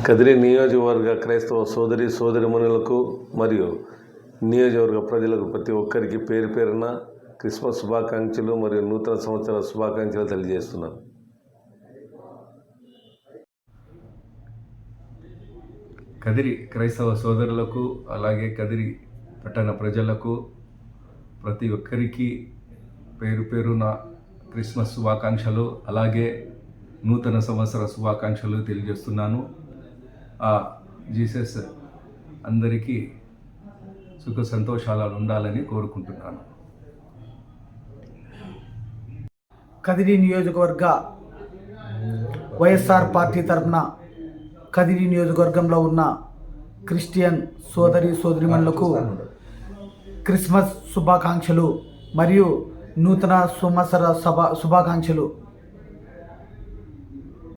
కదిరి నియోజకవర్గ క్రైస్తవ సోదరిమణులకు మరియు నియోజకవర్గ ప్రజలకు ప్రతి ఒక్కరికి పేరు పేరున క్రిస్మస్ శుభాకాంక్షలు మరియు నూతన సంవత్సర శుభాకాంక్షలు తెలియజేస్తున్నాను. కదిరి క్రైస్తవ సోదరులకు అలాగే కదిరి పట్టణ ప్రజలకు ప్రతి ఒక్కరికి పేరు పేరున క్రిస్మస్ శుభాకాంక్షలు అలాగే నూతన సంవత్సర శుభాకాంక్షలు తెలియజేస్తున్నాను. జీసస్ అందరికీ సుఖ సంతోషాలు ఉండాలని కోరుకుంటున్నాను. కదిరి నియోజకవర్గ వైఎస్ఆర్ పార్టీ తరఫున కదిరి నియోజకవర్గంలో ఉన్న క్రిస్టియన్ సోదరిమణులకు క్రిస్మస్ శుభాకాంక్షలు మరియు నూతన సంవత్సర శుభాకాంక్షలు